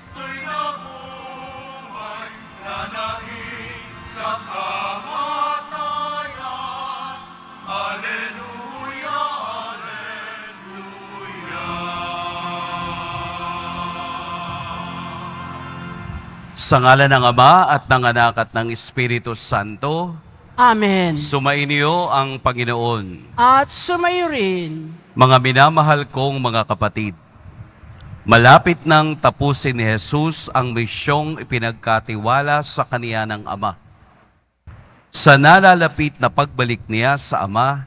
Kristo'y nabuhay, nanahig sa kamatayan. Alleluia, Alleluia. Sa ngalan ng Ama at ng Anak at ng Espiritu Santo, Amen. sumainyo ang Panginoon. At sumayo rin. Mga minamahal kong mga kapatid, malapit nang tapusin ni Jesus ang misyong ipinagkatiwala sa kaniya ng Ama. Sa nalalapit na pagbalik niya sa Ama,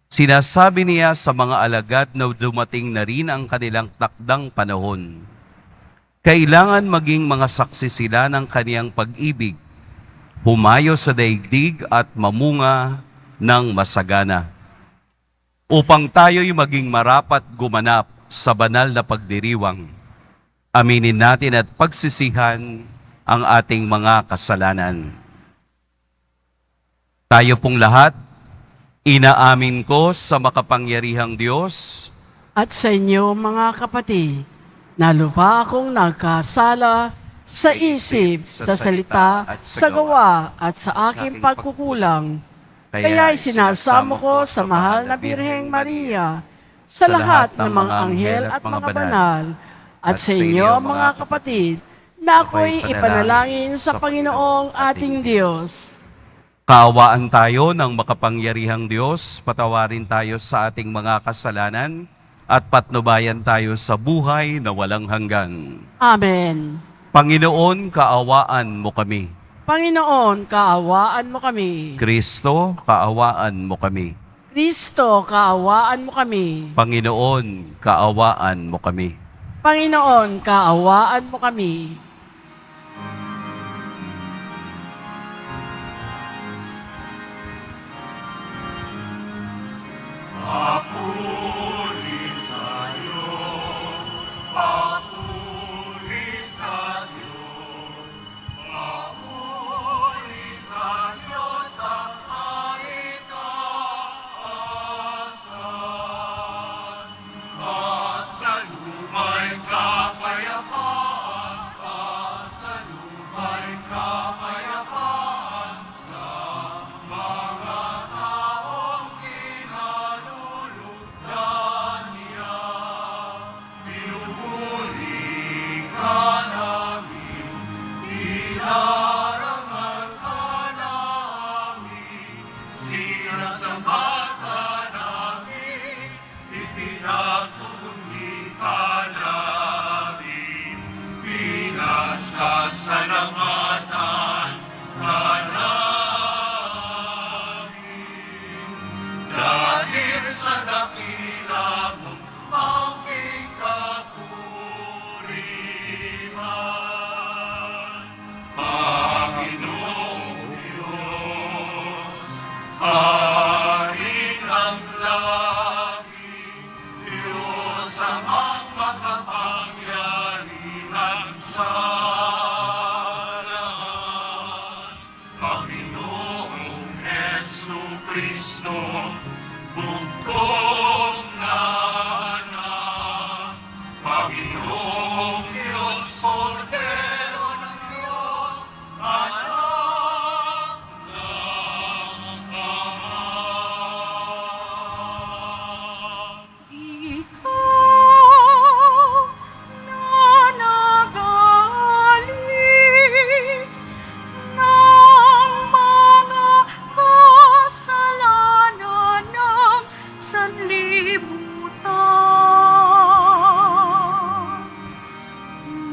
sinasabi niya sa mga alagad na dumating na rin ang kanilang takdang panahon. Kailangan maging mga saksi sila ng kaniyang pag-ibig, humayo sa daigdig at mamunga ng masagana. Upang tayo'y maging marapat gumanap sa banal na pagdiriwang, aminin natin at pagsisihan ang ating mga kasalanan. Tayo pong lahat, inaamin ko sa makapangyarihang Diyos At sa inyo mga kapatid, na lupa akong nagkasala sa isip, sa salita, sa gawa, at sa aking pagkukulang. Kaya'y sinasamo ko sa mahal na Birheng Maria, sa lahat ng mga anghel at mga banal, at sa inyo mga kapatid, na ako'y ipanalangin sa Panginoong ating Diyos. kaawaan tayo ng makapangyarihang Diyos, patawarin tayo sa ating mga kasalanan, at patnubayan tayo sa buhay na walang hanggan. Amen. Panginoon, kaawaan mo kami. Panginoon, kaawaan mo kami. Kristo, kaawaan mo kami. Kristo, kaawaan mo kami. Panginoon, kaawaan mo kami. Panginoon, kaawaan mo kami. Papuri sa Diyos, papuri sa Diyos, papuri sa Diyos ang kahit taasan. At sa luma'y kapayapaan, at sa luma'y kapayapaan sa mga taong kinalulugdan niya. Pinupuri ka namin, dinarangal ka namin, sinasamba ka namin, ipinagmumuni ka namin, pinasasalamatan ka namin. Dahil sa dakila mong aking kapurihan, Panginoong Diyos, Hari ng langit, Diyos amang makapangyarihan sa lahat. Panginoong Jesucristo, bugtong na anak, Panginoong Diyos, Kordero ng Diyos, anak ng Ama. Ikaw na nag-aalis ng mga kasalanan ng sanlibutan.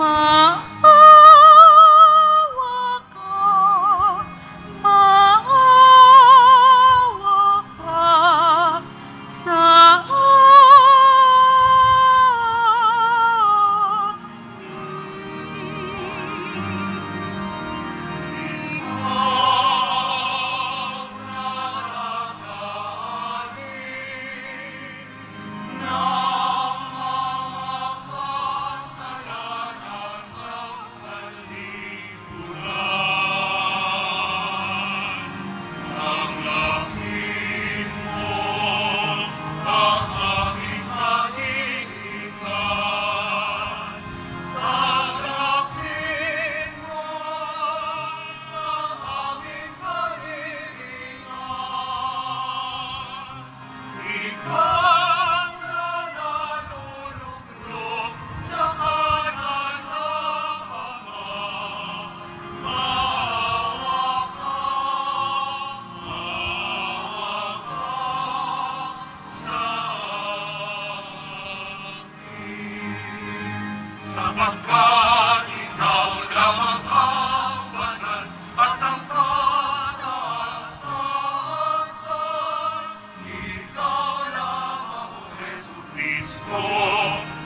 Maawa ka, maawa ka sa Ng mga kasalanan ng Pagkat ikaw lamang ang banal at ang kataasan, ikaw lamang, O Jesucristo,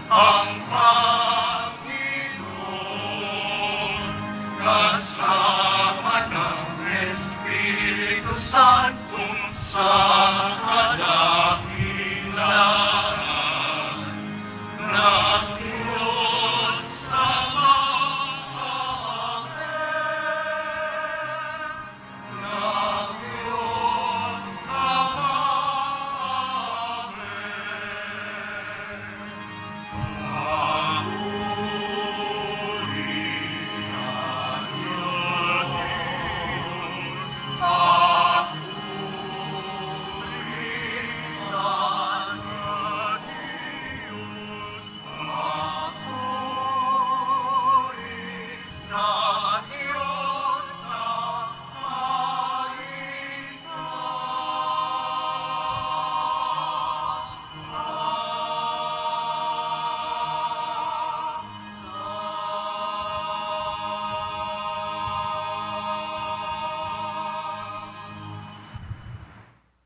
ang Panginoon. Kasama ng Espiritu Santong sa kadakilaan ng Diyos Ama. Amen. Ng Diyos Ama. Amen. Papuri sa Diyos. Papuri sa Diyos. Papuri sa Diyos sa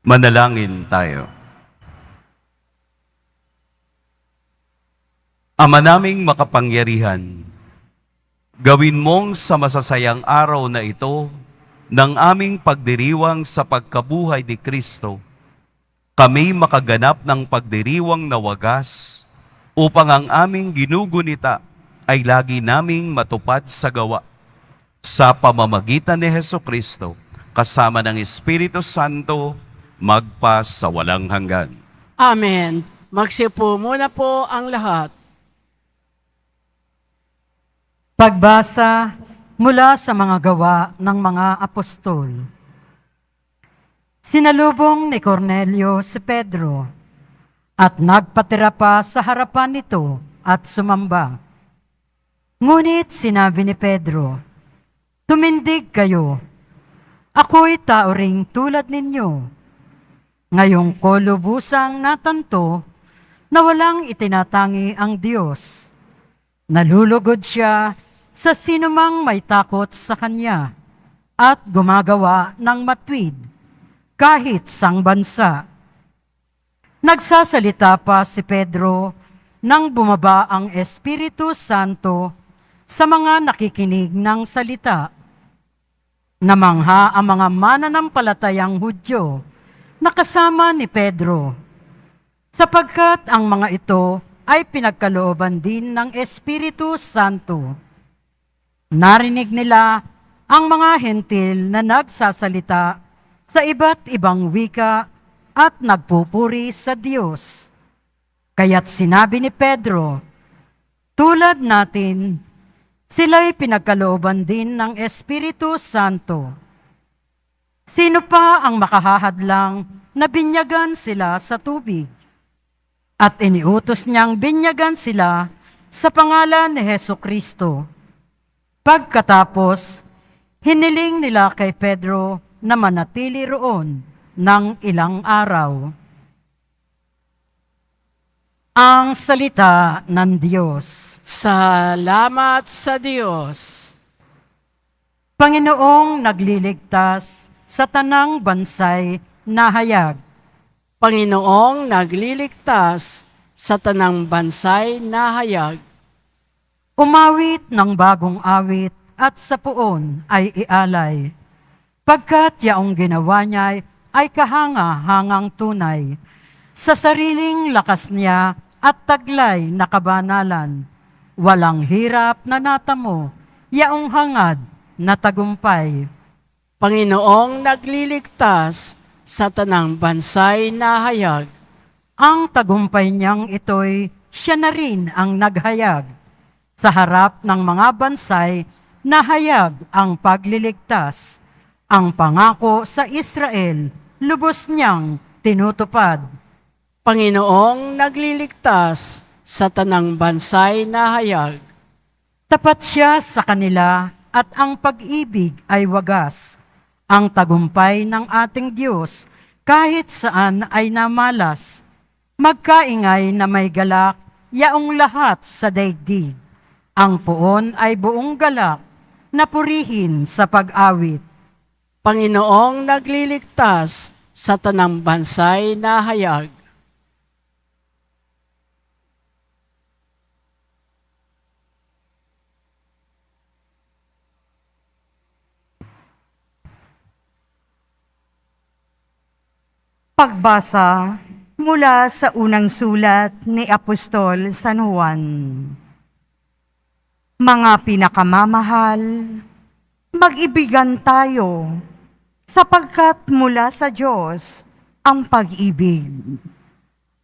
Manalangin tayo. Ama naming makapangyarihan, gawin mong sa masasayang araw na ito ng aming pagdiriwang sa pagkabuhay ni Kristo, kami makaganap ng pagdiriwang na wagas upang ang aming ginugunita ay lagi naming matupad sa gawa. Sa pamamagitan ni Hesukristo, kasama ng Espiritu Santo, magpa sa walang hanggan. Amen. Magsipo muna po ang lahat. Pagbasa mula sa mga gawa ng mga apostol. Sinalubong ni Cornelio si Pedro at nagpatira pa sa harapan nito at sumamba. Ngunit sinabi ni Pedro, "Tumindig kayo, ako'y tao ring tulad ninyo. Ngayong ko lubusang natanto na walang itinatangi ang Diyos. Nalulugod siya sa sinumang may takot sa Kanya at gumagawa ng matwid kahit sang bansa." Nagsasalita pa si Pedro nang bumaba ang Espiritu Santo sa mga nakikinig ng salita. Namangha ang mga mananampalatayang Hudyo na kasama ni Pedro, sapagkat ang mga ito ay pinagkalooban din ng Espiritu Santo. Narinig nila ang mga hentil na nagsasalita sa iba't ibang wika at nagpupuri sa Diyos. Kaya't sinabi ni Pedro, "Tulad natin, sila'y pinagkalooban din ng Espiritu Santo. Sino pa ang makahahadlang na binyagan sila sa tubig? At iniutos niyang binyagan sila sa pangalan ni Hesukristo." Pagkatapos, hiniling nila kay Pedro na manatili roon ng ilang araw. Ang salita ng Diyos. Salamat sa Diyos. Panginoong nagliligtas sa tanang bansay na hayag. Panginoong nagliligtas sa tanang bansay na hayag. Umawit ng bagong awit at sa puon ay ialay. Pagkat yaong ginawa niya ay kahanga-hangang tunay. Sa sariling lakas niya at taglay na kabanalan, walang hirap na natamo, yaong hangad na tagumpay. Panginoong nagliligtas sa tanang bansay na hayag. Ang tagumpay niyang ito'y siya na rin ang naghayag. Sa harap ng mga bansay, nahayag ang pagliligtas. Ang pangako sa Israel, lubos niyang tinutupad. Panginoong nagliligtas sa tanang bansay na hayag. Tapat siya sa kanila at ang pag-ibig ay wagas. Ang tagumpay ng ating Diyos kahit saan ay namalas. Magkaingay na may galak, yaong lahat sa daigdig. Ang poon ay buong galak na purihin sa pag-awit. Panginoong nagliligtas sa tanang bansay na hayag. Pagbasa mula sa unang sulat ni Apostol San Juan. Mga pinakamamahal, mag-ibigan tayo, sapagkat mula sa Diyos ang pag-ibig.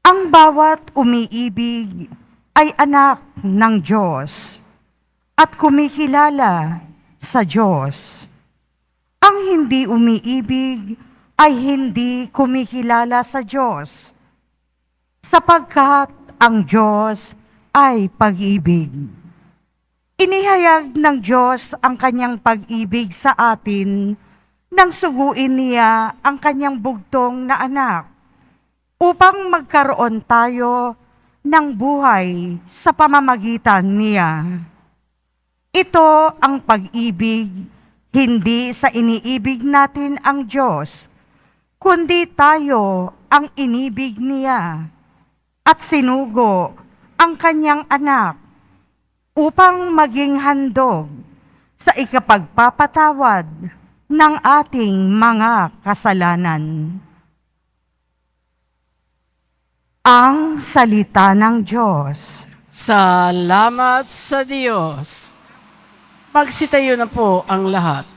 Ang bawat umiibig ay anak ng Diyos at kumikilala sa Diyos. Ang hindi umiibig ay hindi kumikilala sa Diyos, sapagkat ang Diyos ay pag-ibig. Inihayag ng Diyos ang kanyang pag-ibig sa atin nang suguin niya ang kanyang bugtong na anak upang magkaroon tayo ng buhay sa pamamagitan niya. Ito ang pag-ibig, hindi sa iniibig natin ang Diyos, kundi tayo ang inibig niya at sinugo ang kanyang anak upang maging handog sa ikapagpapatawad ng ating mga kasalanan. Ang salita ng Diyos. Salamat sa Diyos. Magsitayo na po ang lahat.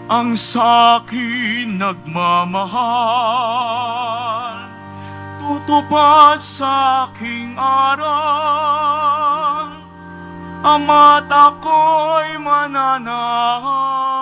Ang sa'kin nagmamahal, tutupad sa'king aral, ama't ako'y mananahan.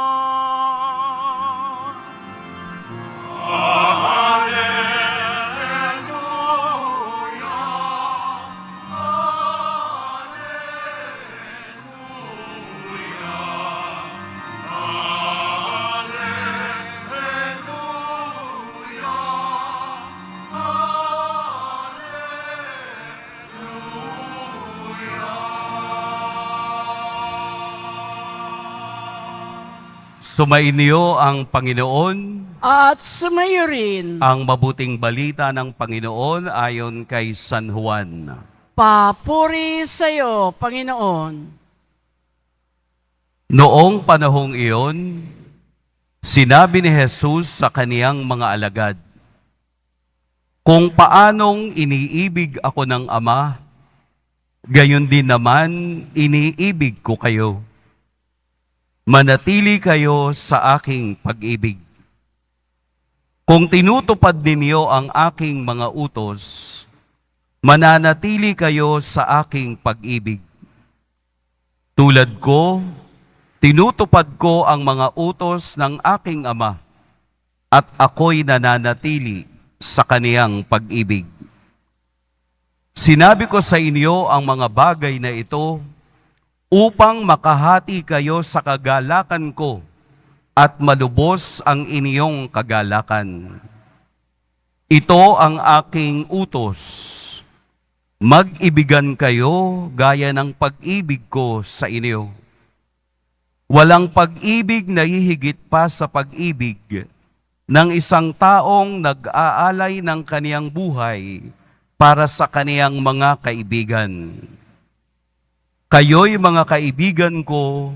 Sumainyo ang Panginoon. At sumayo rin, Ang mabuting balita ng Panginoon ayon kay San Juan. papuri sa iyo, Panginoon. Noong panahong iyon, sinabi ni Jesus sa kaniyang mga alagad, "Kung paanong iniibig ako ng Ama, gayon din naman iniibig ko kayo. Manatili kayo sa aking pag-ibig. Kung tinutupad ninyo ang aking mga utos, mananatili kayo sa aking pag-ibig. Tulad ko, tinutupad ko ang mga utos ng aking Ama, at ako'y nananatili sa kaniyang pag-ibig. Sinabi ko sa inyo ang mga bagay na ito upang makahati kayo sa kagalakan ko at malubos ang inyong kagalakan. Ito ang aking utos. Mag-ibigan kayo gaya ng pag-ibig ko sa inyo. Walang pag-ibig na hihigit pa sa pag-ibig ng isang taong nag-aalay ng kaniyang buhay para sa kaniyang mga kaibigan. Kayo'y mga kaibigan ko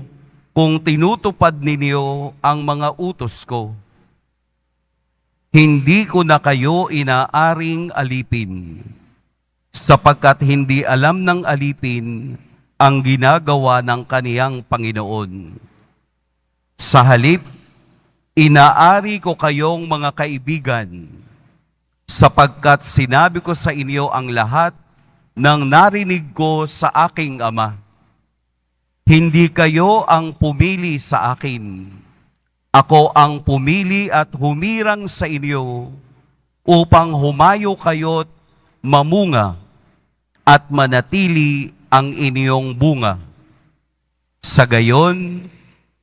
kung tinutupad ninyo ang mga utos ko. Hindi ko na kayo inaaring alipin, sapagkat hindi alam ng alipin ang ginagawa ng kaniyang Panginoon. Sa halip, inaari ko kayong mga kaibigan, sapagkat sinabi ko sa inyo ang lahat nang narinig ko sa aking Ama. Hindi kayo ang pumili sa akin. Ako ang pumili at humirang sa inyo upang humayo kayo't mamunga at manatili ang inyong bunga. Sa gayon,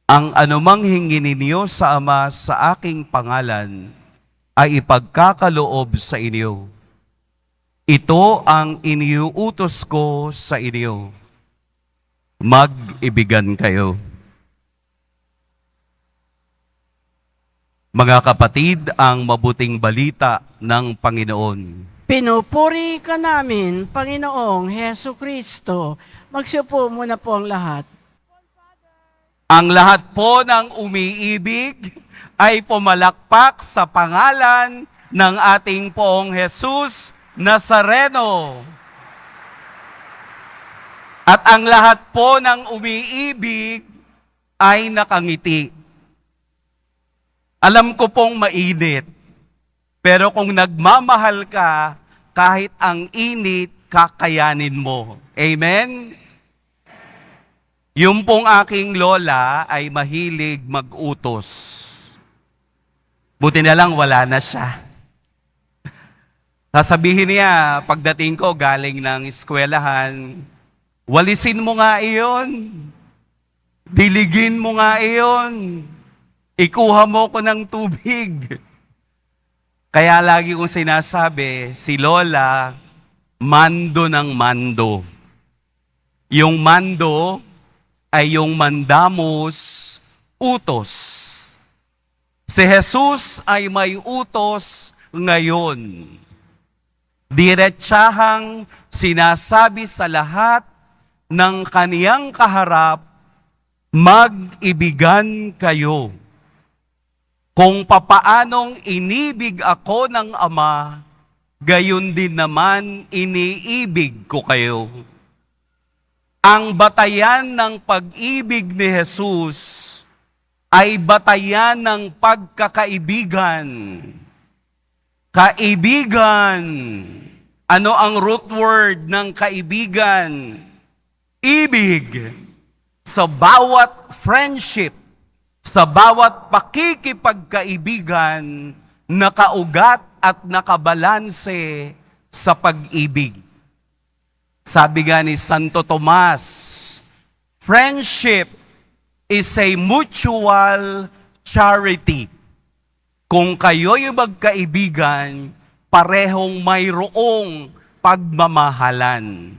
ang anumang hingin ninyo sa Ama sa aking pangalan ay ipagkakaloob sa inyo. Ito ang iniuutos ko sa inyo. Mag-ibigan kayo. Mga kapatid, ang mabuting balita ng Panginoon. Pinupuri ka namin, Panginoong Heso Kristo. Magsiupo muna po ang lahat. Ang lahat po ng umiibig ay pumalakpak sa pangalan ng ating Poong Jesus Nazareno. At ang lahat po ng umiibig ay nakangiti. Alam ko pong mainit, pero kung nagmamahal ka, kahit ang init, kakayanin mo. Amen? Yung pong aking lola ay mahilig mag-utos. Buti na lang wala na siya. Sasabihin niya, pagdating ko galing ng eskwelahan, walisin mo nga iyon. Diligin mo nga iyon. Ikuha mo ko ng tubig. Kaya lagi kong sinasabi, si Lola, mando ng mando. Yung mando ay yung mandamos, utos. Si Jesus ay may utos ngayon. Diretsahang sinasabi sa lahat ng kaniyang kaharap, mag-ibigan kayo. Kung papaanong inibig ako ng Ama, gayon din naman iniibig ko kayo. Ang batayan ng pag-ibig ni Jesus ay batayan ng pagkakaibigan. Kaibigan. Ano ang root word ng kaibigan? Ibig. Sa bawat friendship, sa bawat pakikipagkaibigan, nakaugat at nakabalanse sa pag-ibig. Sabi nga ni Santo Tomas, friendship is a mutual charity. Kung kayo'y magkaibigan, parehong mayroong pagmamahalan.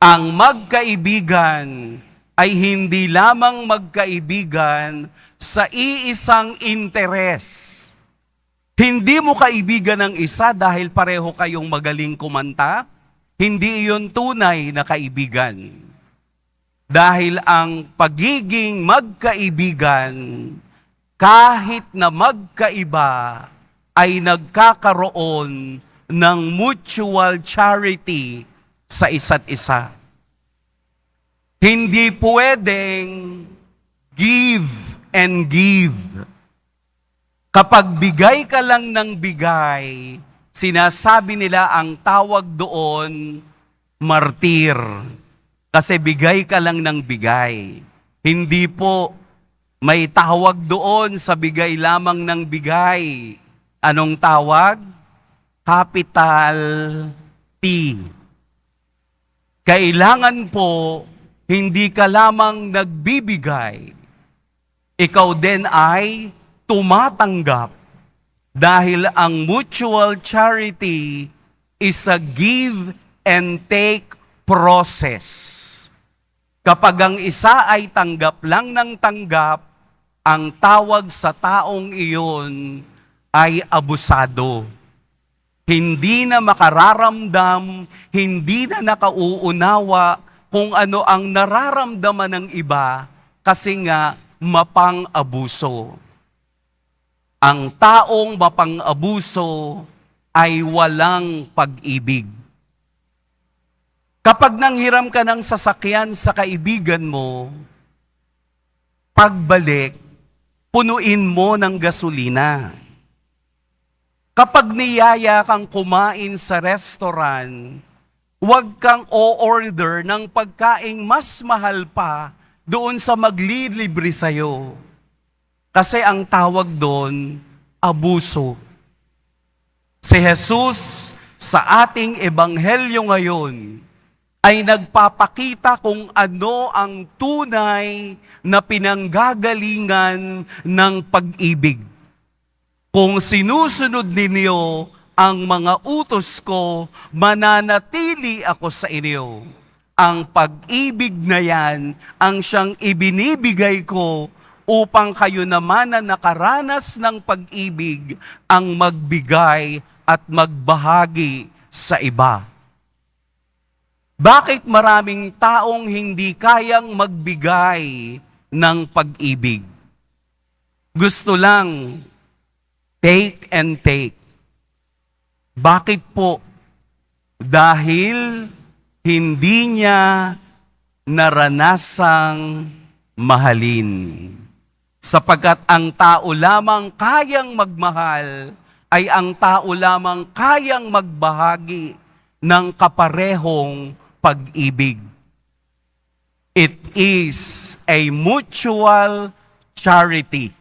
Ang magkaibigan ay hindi lamang magkaibigan sa iisang interes. Hindi mo kaibigan ng isa dahil pareho kayong magaling kumanta. Hindi iyon tunay na kaibigan. Dahil ang pagiging magkaibigan, kahit na magkaiba, ay nagkakaroon ng mutual charity sa isa't isa. Hindi pwedeng give and give. Kapag bigay ka lang ng bigay, sinasabi nila ang tawag doon, martir. Kasi bigay ka lang ng bigay. Hindi po, may tawag doon sa bigay lamang ng bigay. Anong tawag? Capital T. Kailangan po, hindi ka lamang nagbibigay. Ikaw din ay tumatanggap. Dahil ang mutual charity is a give and take process. Kapag ang isa ay tanggap lang ng tanggap, ang tawag sa taong iyon ay abusado. Hindi na makararamdam, hindi na nakauunawa kung ano ang nararamdaman ng iba kasi nga mapang-abuso. Ang taong mapang-abuso ay walang pag-ibig. Kapag nanghiram ka ng sasakyan sa kaibigan mo, pagbalik, punuin mo ng gasolina. Kapag niyaya kang kumain sa restaurant, Huwag kang o-order ng pagkaing mas mahal pa doon sa maglilibre sa'yo. Kasi ang tawag doon, abuso. Si Jesus sa ating ebanghelyo ngayon ay nagpapakita kung ano ang tunay na pinanggagalingan ng pag-ibig. Kung sinusunod ninyo ang mga utos ko, mananatili ako sa inyo. Ang pag-ibig na yan ang siyang ibinibigay ko upang kayo naman na nakaranas ng pag-ibig ang magbigay at magbahagi sa iba. Bakit maraming taong hindi kayang magbigay ng pag-ibig? Gusto lang take and take. Bakit po? Dahil hindi niya naranasang mahalin. Sapagkat ang tao lamang kayang magmahal ay ang tao lamang kayang magbahagi ng kaparehong pag-ibig. It is a mutual charity.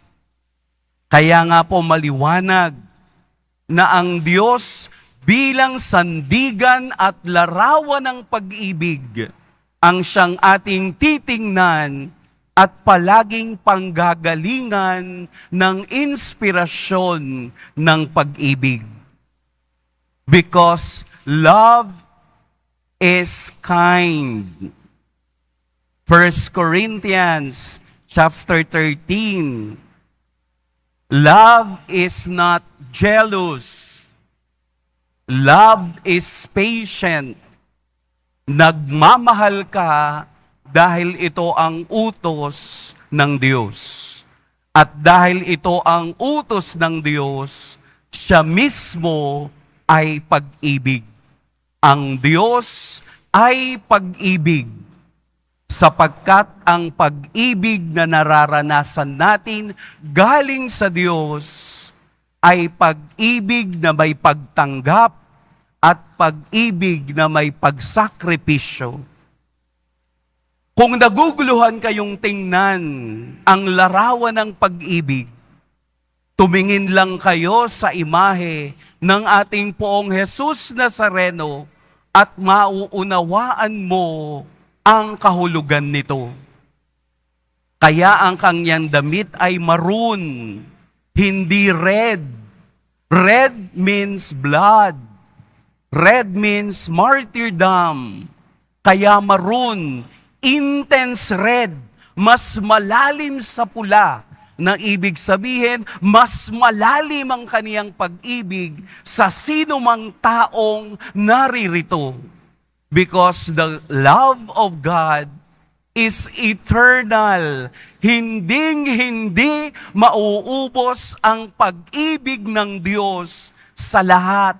Kaya nga po maliwanag na ang Diyos bilang sandigan at larawan ng pag-ibig ang siyang ating titingnan at palaging panggagalingan ng inspirasyon ng pag-ibig. Because love is kind. 1 Corinthians chapter 13. Love is not jealous. Love is patient. Nagmamahal ka dahil ito ang utos ng Diyos. At dahil ito ang utos ng Diyos, siya mismo ay pag-ibig. Ang Diyos ay pag-ibig, sapagkat ang pag-ibig na nararanasan natin galing sa Diyos ay pag-ibig na may pagtanggap at pag-ibig na may pagsakripisyo. Kung naguguluhan kayong tingnan ang larawan ng pag-ibig, tumingin lang kayo sa imahe ng ating Poong Jesus Nazareno at mauunawaan mo ang kahulugan nito. Kaya ang kanyang damit ay maroon, hindi red. Red means blood. Red means martyrdom. Kaya maroon, intense red, mas malalim sa pula, na ibig sabihin, mas malalim ang kaniyang pag-ibig sa sino mang taong naririto. Because the love of God is eternal. Hinding-hindi mauubos ang pag-ibig ng Diyos sa lahat.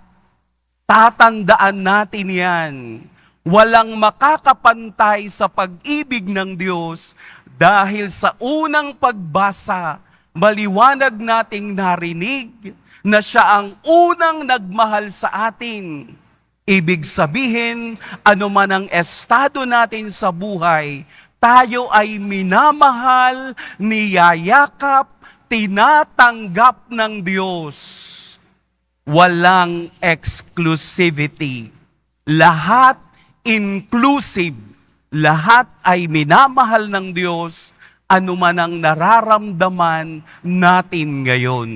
Tatandaan natin yan. Walang makakapantay sa pag-ibig ng Diyos dahil sa unang pagbasa, maliwanag nating narinig na siya ang unang nagmahal sa atin. Ibig sabihin, anuman ang estado natin sa buhay, tayo ay minamahal, niyayakap, tinatanggap ng Diyos. Walang exclusivity. Lahat inclusive. Lahat ay minamahal ng Diyos, anuman ang nararamdaman natin ngayon.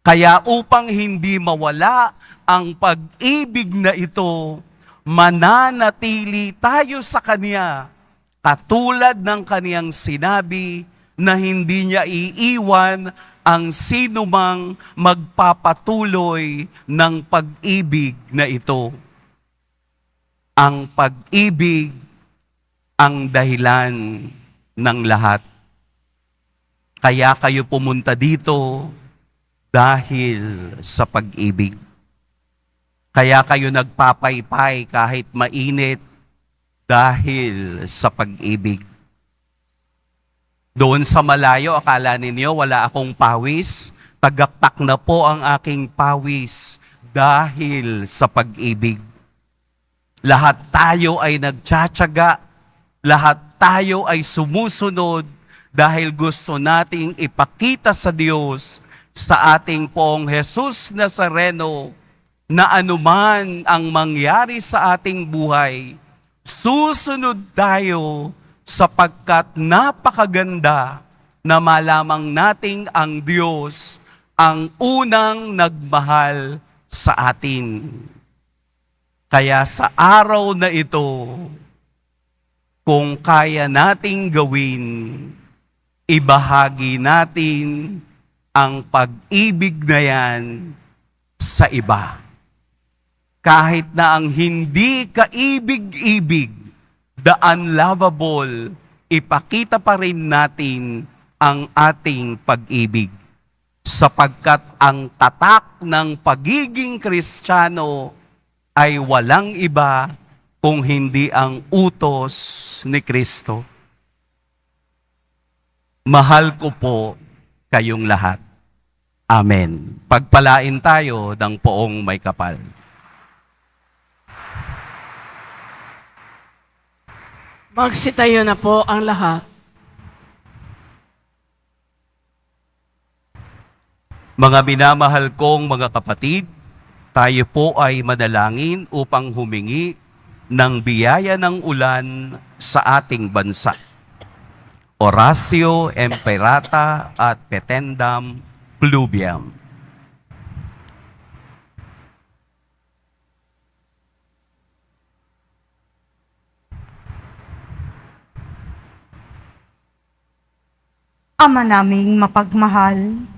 Kaya upang hindi mawala ang pag-ibig na ito, mananatili tayo sa Kanya, katulad ng Kaniyang sinabi na hindi niya iiwan ang sinumang magpapatuloy ng pag-ibig na ito. Ang pag-ibig ang dahilan ng lahat. Kaya kayo pumunta dito dahil sa pag-ibig. Kaya kayo nagpapaypay kahit mainit dahil sa pag-ibig. Doon sa malayo, akala ninyo wala akong pawis, tagaktak na po ang aking pawis dahil sa pag-ibig. Lahat tayo ay nagtsatsaga, lahat tayo ay sumusunod dahil gusto nating ipakita sa Diyos, sa ating Poong Jesus Nazareno, na anuman ang mangyari sa ating buhay, susunod tayo sapagkat napakaganda na malamang nating ang Diyos ang unang nagmahal sa atin. Kaya sa araw na ito, kung kaya nating gawin, ibahagi natin ang pag-ibig na yan sa iba. Kahit na ang hindi kaibig-ibig, the unlovable, ipakita pa rin natin ang ating pag-ibig. Sapagkat ang tatak ng pagiging Kristiyano ay walang iba kung hindi ang utos ni Kristo. Mahal ko po kayong lahat. Amen. Pagpalain tayo ng poong may kapal. Magsitayo na po ang lahat. Mga minamahal kong mga kapatid, tayo po ay madalangin upang humingi ng biyaya ng ulan sa ating bansa. Oratio Imperata at Petendam Pluvium. Ama naming mapagmahal,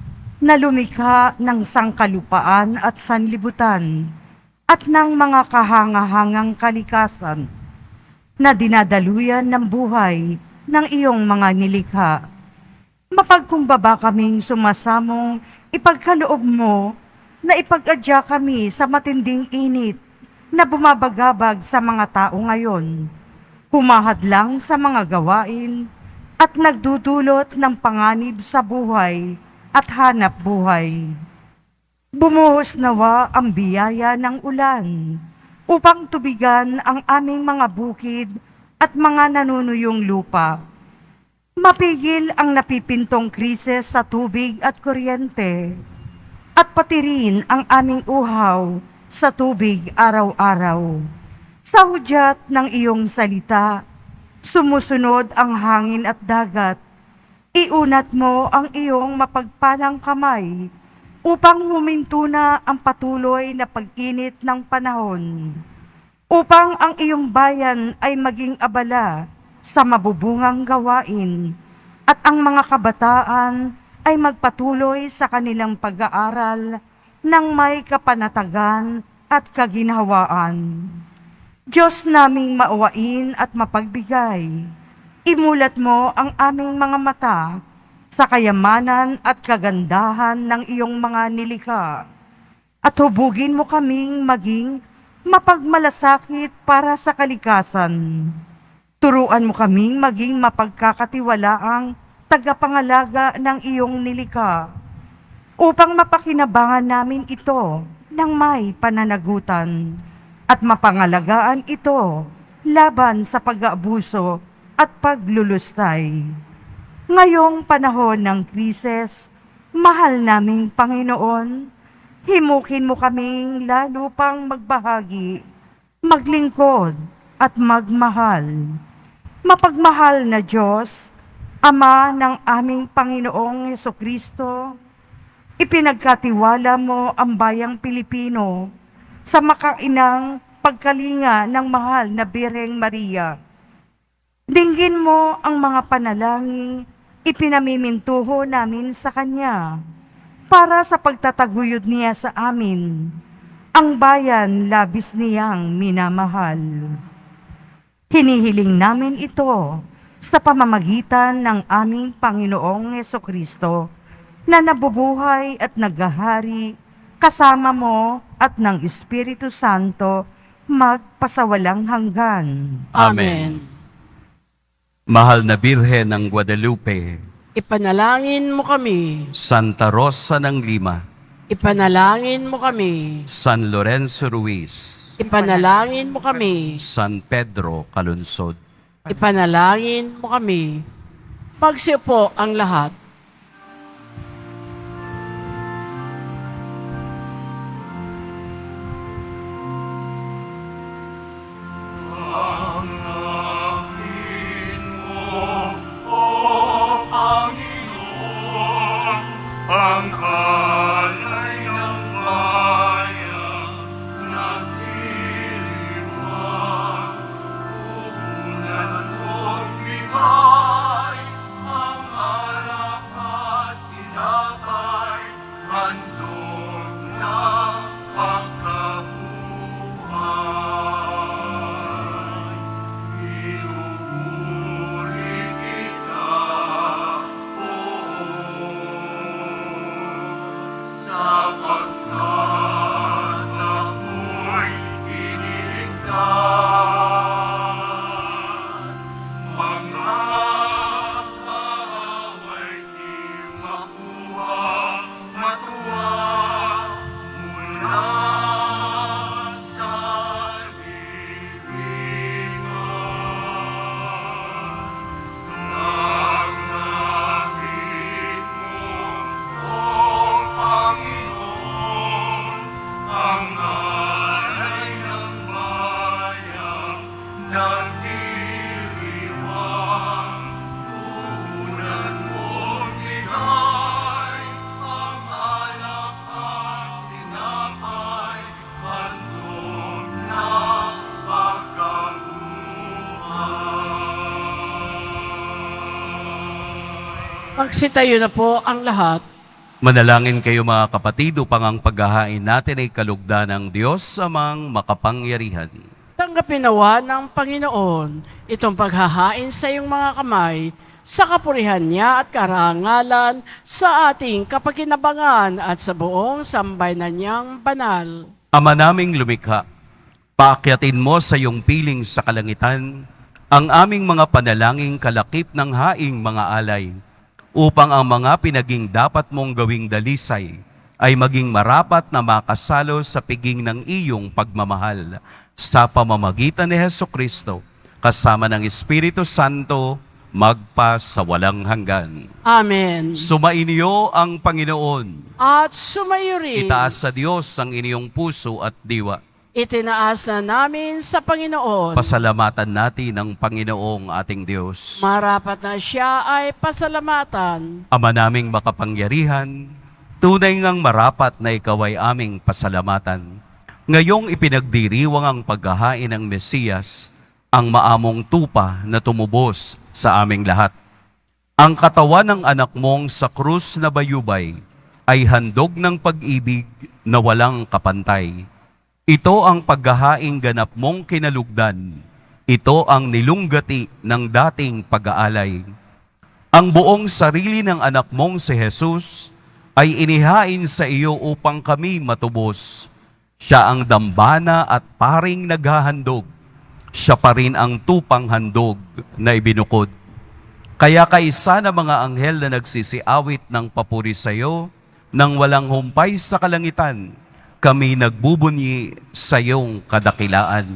na lumikha ng sangkalupaan at sanlibutan at ng mga kahangahangang kalikasan na dinadaluyan ng buhay ng iyong mga nilikha. Mapagkumbaba kaming sumasamong ipagkaloob mo na ipag-adya kami sa matinding init na bumabagabag sa mga tao ngayon, humahadlang sa mga gawain at nagdudulot ng panganib sa buhay at hanap buhay. Bumuhos nawa ang biyaya ng ulan upang tubigan ang aming mga bukid at mga nanunuyong lupa. Mapigil ang napipintong krisis sa tubig at kuryente at pati rin ang aming uhaw sa tubig araw-araw. Sa hudyat ng iyong salita, sumusunod ang hangin at dagat. Iunat mo ang iyong mapagpalang kamay upang huminto na ang patuloy na pag-init ng panahon, upang ang iyong bayan ay maging abala sa mabubungang gawain at ang mga kabataan ay magpatuloy sa kanilang pag-aaral ng may kapanatagan at kaginhawaan. Diyos naming mauwain at mapagbigay, imulat mo ang aming mga mata sa kayamanan at kagandahan ng iyong mga nilikha, at hubugin mo kaming maging mapagmalasakit para sa kalikasan. Turuan mo kaming maging mapagkakatiwalaang tagapangalaga ng iyong nilikha, upang mapakinabangan namin ito ng may pananagutan, at mapangalagaan ito laban sa pag-aabuso at paglulustay. Ngayong panahon ng krisis, mahal naming Panginoon, himukin mo kaming lalo pang magbahagi, maglingkod at magmahal. Mapagmahal na Diyos, Ama ng aming Panginoong Hesukristo, ipinagkatiwala mo ang bayang Pilipino sa makainang pagkalinga ng mahal na Birheng Maria. Dinggin mo ang mga panalangin ipinamimintuho namin sa Kanya para sa pagtataguyod niya sa amin, ang bayan labis niyang minamahal. Hinihiling namin ito sa pamamagitan ng aming Panginoong Hesukristo na nabubuhay at naghahari kasama mo at ng Espiritu Santo magpasawalang hanggan. Amen. Mahal na Birhen ng Guadalupe, Ipanalangin mo kami. Santa Rosa ng Lima, Ipanalangin mo kami. San Lorenzo Ruiz, Ipanalangin mo kami. San Pedro Kalunsod. Ipanalangin mo kami. Magsiupo ang lahat. Ang alay ng bayan nagdiriwang, puhunan mong bigay, ang alak at tinapay, handog na pagkabuhay. Pinupuri kita, sapagkat ako'y iniligtas. Mga kaaway di makuha, matuwa mula sa libingan. Naglapit mo, O Panginoon, ang alay ng bayan nagdiriwang, puhunan mong bigay, ang alak at tinapay, handog na pagkabuhay. Magsitayo na po ang lahat. Manalangin kayo mga kapatid upang ang paghahain natin ay kalugdan ng Diyos amang makapangyarihan. Tanggapin nawa ng Panginoon itong paghahain sa iyong mga kamay sa kapurihan niya at karangalan sa ating kapakinabangan at sa buong sambayanan niyang banal. Ama naming lumikha, paakyatin mo sa iyong piling sa kalangitan ang aming mga panalangin kalakip ng haing mga alay, upang ang mga pinaging dapat mong gawing dalisay ay maging marapat na makasalo sa piging ng iyong pagmamahal sa pamamagitan ni Hesukristo, kasama ng Espiritu Santo, magpa sa walang hanggan. Amen. Sumainyo ang Panginoon. At sumayo rin. Itaas sa Diyos ang inyong puso at diwa. Itinaas na namin sa Panginoon. Pasalamatan natin ang Panginoong ating Diyos. Marapat na siya ay pasalamatan. Ama naming makapangyarihan, tunay ngang marapat na ikaw ay aming pasalamatan. Ngayong ipinagdiriwang ang paghahain ng Mesiyas, ang maamong tupa na tumubos sa aming lahat. Ang katawan ng anak mong sa krus na bayubay ay handog ng pag-ibig na walang kapantay. Ito ang paghahaing ganap mong kinalugdan. Ito ang nilunggati ng dating pag-aalay. Ang buong sarili ng anak mong si Jesus ay inihain sa iyo upang kami matubos. Siya ang dambana at paring naghahandog. Siya pa rin ang tupang handog na ibinukod. Kaya kaisa na mga anghel na nagsisiawit ng papuri sa iyo, nang walang humpay sa kalangitan, kami nagbubunyi sa iyong kadakilaan.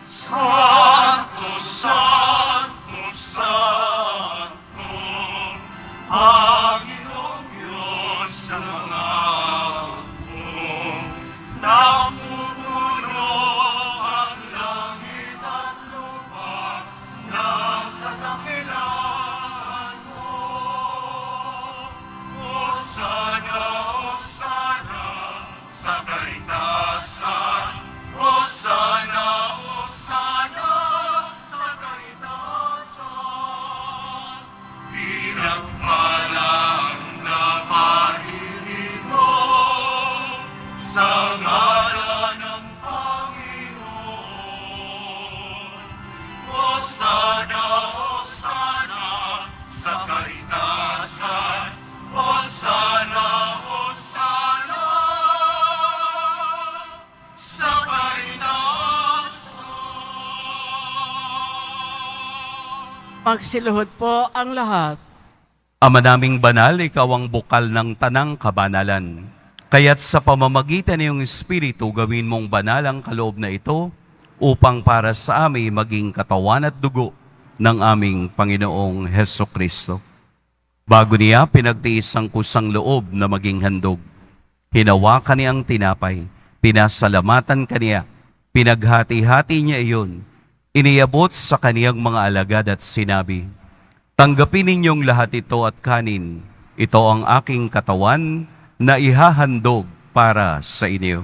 Santo, Santo, Santo, Panginoong Diyos ng mga hukbo, namumuno ang langit at lupa ng kadakilaan mo. Hosana, Hosana, sa kaitasan, Hosana, Hosana, sa kaitasan. Pinagpalang na parinig mo sa ngalan ng Panginoon. Hosana, Hosana, sa kaitasan, Hosana, Hosana, sa kaitasan. Magsiluhod po ang lahat. Ama naming banal, ikaw ang bukal ng tanang kabanalan. Kaya't sa pamamagitan ng iyong Espiritu, gawin mong banal ang kaloob na ito upang para sa amin maging katawan at dugo ng aming Panginoong Heso Kristo. Bago niya pinagtiis ang kusang loob na maging handog, hinawakan niya ang tinapay, pinasalamatan kaniya, pinaghati-hati niya iyon, iniabot sa kaniyang mga alagad at sinabi, "Tanggapin ninyong lahat ito at kanin. Ito ang aking katawan na ihahandog para sa inyo."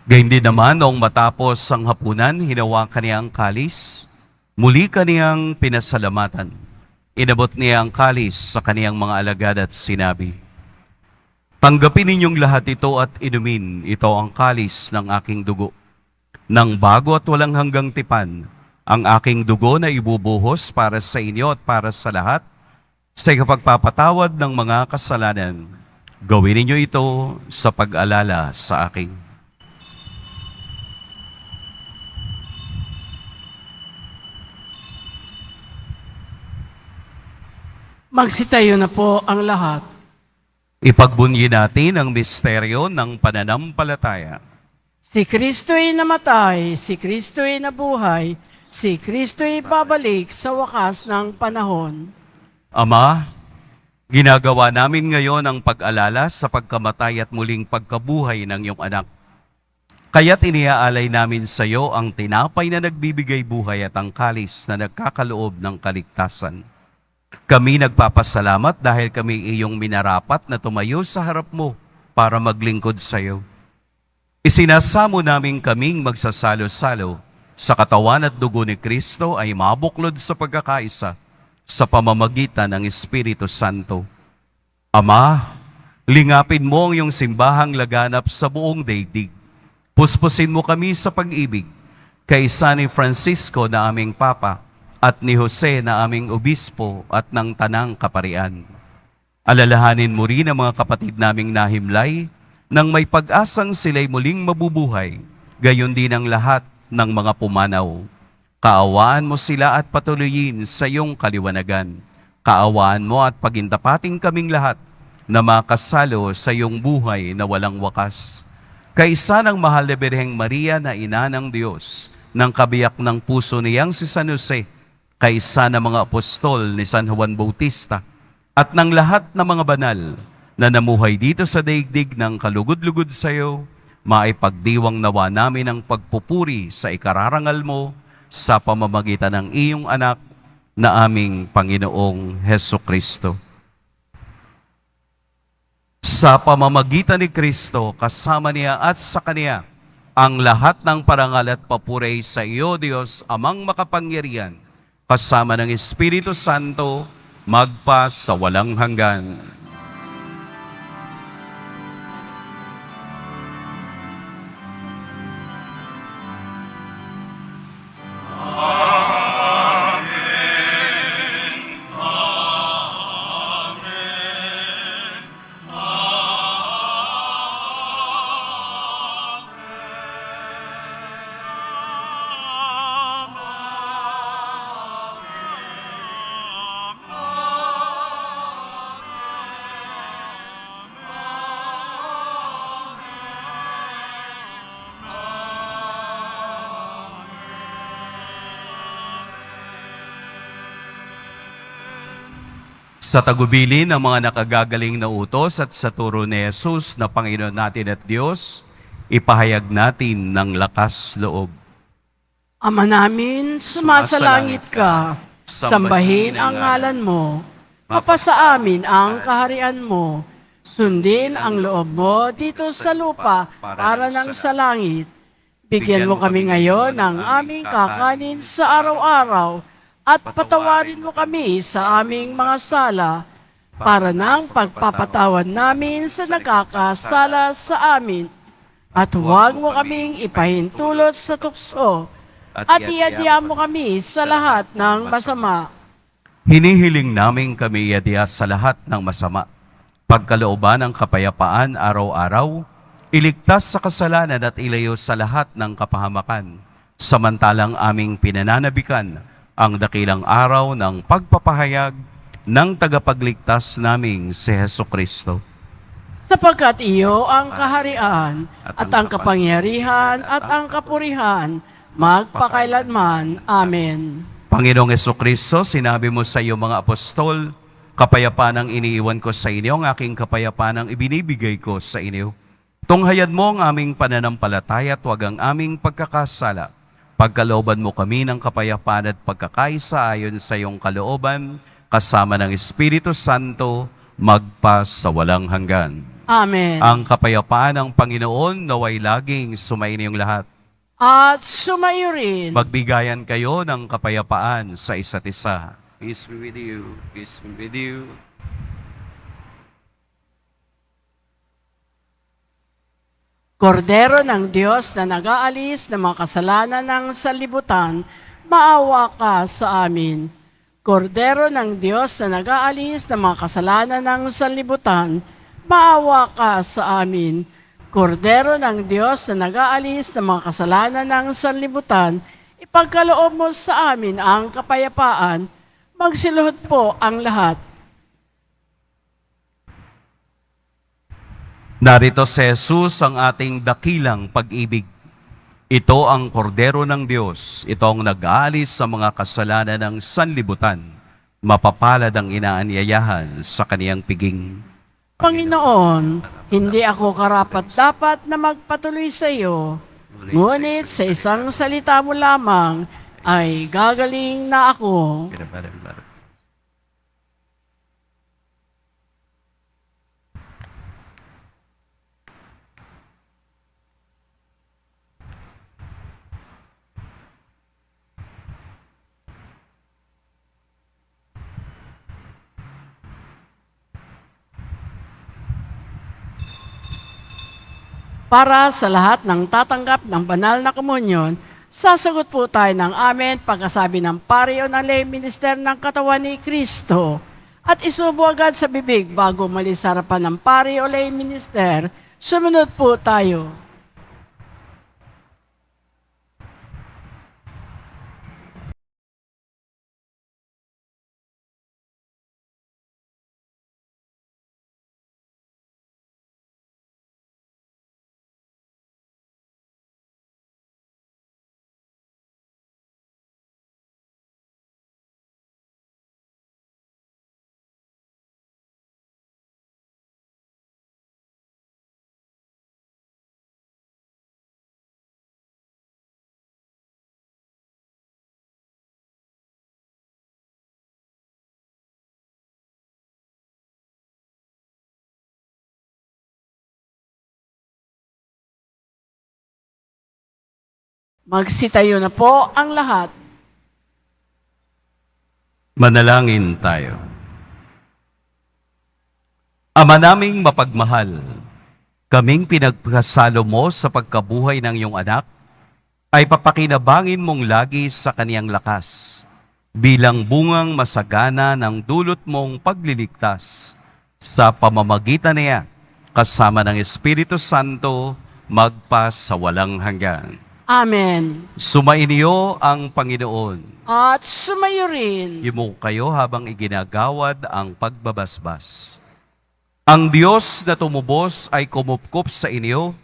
Gayun din naman, noong matapos ang hapunan, hinawakan niya ang kalis, muli kaniyang pinasalamatan. Inabot niya ang kalis sa kaniyang mga alagad at sinabi, "Tanggapin ninyong lahat ito at inumin. Ito ang kalis ng aking dugo. Nang bago at walang hanggang tipan, ang aking dugo na ibubuhos para sa inyo at para sa lahat, sa ikapagpapatawad ng mga kasalanan. Gawin ninyo ito sa pag-alala sa akin." Magsitayo na po ang lahat. Ipagbunyi natin ang misteryo ng pananampalataya. Si Kristo'y namatay, si Kristo'y nabuhay, si Kristo'y babalik sa wakas ng panahon. Ama, ginagawa namin ngayon ang pag-alala sa pagkamatay at muling pagkabuhay ng iyong anak. Kaya't iniaalay namin sa iyo ang tinapay na nagbibigay buhay at ang kalis na nagkakaloob ng kaligtasan. Kami nagpapasalamat dahil kami iyong minarapat na tumayo sa harap mo para maglingkod sa iyo. Isinasamo namin kaming magsasalo-salo sa katawan at dugo ni Kristo ay mabuklod sa pagkakaisa sa pamamagitan ng Espiritu Santo. Ama, lingapin mo ang iyong simbahang laganap sa buong daigdig. Puspusin mo kami sa pag-ibig, kaisa ni Francisco na aming Papa, at ni Jose na aming obispo at ng tanang kaparian. Alalahanin mo rin ang mga kapatid naming nahimlay nang may pag-asang sila'y muling mabubuhay, gayon din ang lahat ng mga pumanaw. Kaawaan mo sila at patuloyin sa iyong kaliwanagan. Kaawaan mo at pagintapating kaming lahat na makasalo sa iyong buhay na walang wakas. Kaisa ng mahal na Birheng Maria na ina ng Diyos, ng kabiyak ng puso niyang si San Jose, kaisa ng mga apostol ni San Juan Bautista, at ng lahat ng mga banal na namuhay dito sa daigdig ng kalugod-lugod sa iyo, maipagdiwang nawa namin ang pagpupuri sa ikararangal mo sa pamamagitan ng iyong anak na aming Panginoong Heso Kristo. Sa pamamagitan ni Kristo, kasama niya at sa Kaniya, ang lahat ng parangal at papuri sa iyo, Diyos, Amang makapangyarihan, kasama ng Espiritu Santo, magpa sa walang hanggan. Sa tagubilin ng mga nakagagaling na utos at sa turo ni Jesus na Panginoon natin at Diyos, ipahayag natin ng lakas loob. Ama namin, sumasalangit ka, sambahin ang ngalan mo, mapasa amin ang kaharian mo, sundin ang loob mo dito sa lupa para ng sa langit. Bigyan mo kami ngayon ng aming kakanin sa araw-araw, at patawarin mo kami sa aming mga sala, para ng pagpapatawad namin sa nagkakasala sa amin. At huwag mo kaming ipahintulot sa tukso, at iadya mo kami sa lahat ng masama. Hinihiling namin kami yadiya sa lahat ng masama, pagkalooban ng kapayapaan araw-araw, iligtas sa kasalanan at ilayo sa lahat ng kapahamakan, samantalang aming pinananabikan ang dakilang araw ng pagpapahayag ng tagapagligtas naming si Hesukristo. Sapagkat iyo ang kaharian at ang kapangyarihan at ang kapurihan magpakailanman. Amen. Panginoong Hesukristo, sinabi mo sa iyong mga apostol, kapayapaan ang iniiwan ko sa inyo, ang aking kapayapaan ang ibinibigay ko sa inyo. Tunghayan mo ang aming pananampalataya at huwag ang aming pagkakasala. Pagkalooban mo kami ng kapayapaan at pagkakaisa ayon sa iyong kalooban, kasama ng Espiritu Santo, magpa sa walang hanggan. Amen. Ang kapayapaan ng Panginoon naway laging sumainiyong lahat. At sumayo rin. Magbigayan kayo ng kapayapaan sa isa't isa. Peace be with you. Peace be with you. Kordero ng Diyos na nag-aalis ng mga kasalanan ng sanlibutan, maawa ka sa amin. Kordero ng Diyos na nag-aalis ng mga kasalanan ng sanlibutan, maawa ka sa amin. Kordero ng Diyos na nag-aalis ng mga kasalanan ng sanlibutan, ipagkaloob mo sa amin ang kapayapaan. Magsiluhod po ang lahat. Narito si Jesus ang ating dakilang pag-ibig. Ito ang kordero ng Diyos. Ito ang nag-aalis sa mga kasalanan ng sanlibutan. Mapapalad ang inaanyayahan sa kaniyang piging. Panginoon, hindi ako karapat-dapat na magpatuloy sa iyo, ngunit sa isang salita mo lamang ay gagaling na ako. Para sa lahat ng tatanggap ng banal na komunyon, sasagot po tayo ng amen pagkasabi ng pari o ng lay minister ng katawan ni Kristo. At isubo agad sa bibig bago malis sa harapan ng pari o lay minister. Sumunod po tayo. Magsitayo na po ang lahat. Manalangin tayo. Ama naming mapagmahal, kaming pinagkasalo mo sa pagkabuhay ng iyong anak, ay papakinabangin mong lagi sa kaniyang lakas, bilang bungang masagana ng dulot mong pagliligtas, sa pamamagitan niya, kasama ng Espiritu Santo, magpa sa walang hanggan. Amen. Sumainyo ang Panginoon. At sumayo rin. Yumuko kayo habang iginagawad ang pagbabasbas. Ang Diyos na tumubos ay kumupkop sa inyo,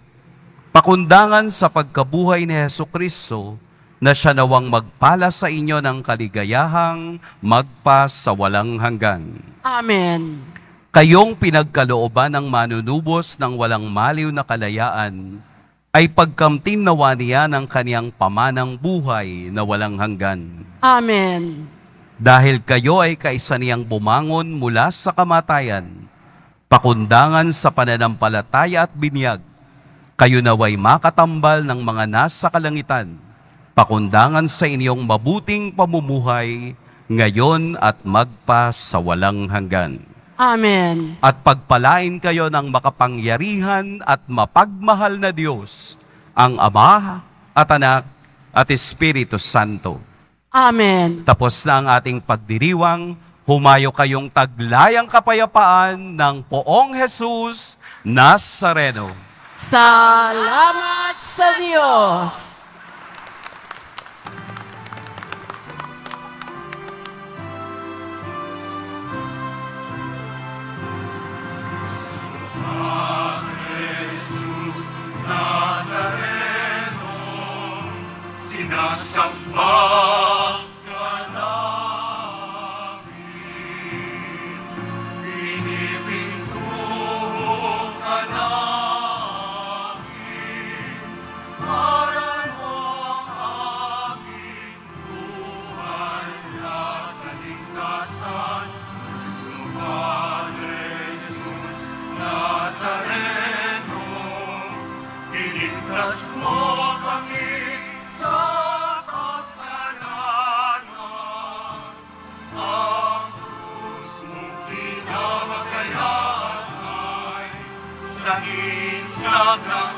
pakundangan sa pagkabuhay ni Hesukristo, na siya nawang magpala sa inyo ng kaligayahang magpa sa walang hanggan. Amen. Kayong pinagkalooban ng manunubos ng walang maliw na kalayaan, ay pagkamtin nawa niya ng kaniyang pamanang buhay na walang hanggan. Amen. Dahil kayo ay kaisa niyang bumangon mula sa kamatayan, pakundangan sa pananampalataya at binyag, kayo naway makatambal ng mga nasa kalangitan, pakundangan sa inyong mabuting pamumuhay, ngayon at magpa sa walang hanggan. Amen. At pagpalain kayo ng makapangyarihan at mapagmahal na Diyos, ang Ama at Anak at Espiritu Santo. Amen. Tapos na ang ating pagdiriwang, Humayo kayong taglayang kapayapaan ng Poong Jesus Nazareno. Salamat sa Diyos! Sinasamba ka namin, pinipinto ka namin, para mo ang aming buhay at kaligtasan. Sa Padre Jesus Nazareno, iligtas mo kami sa kasalanan. Ang krus mong pinamatayan ay sa isang ng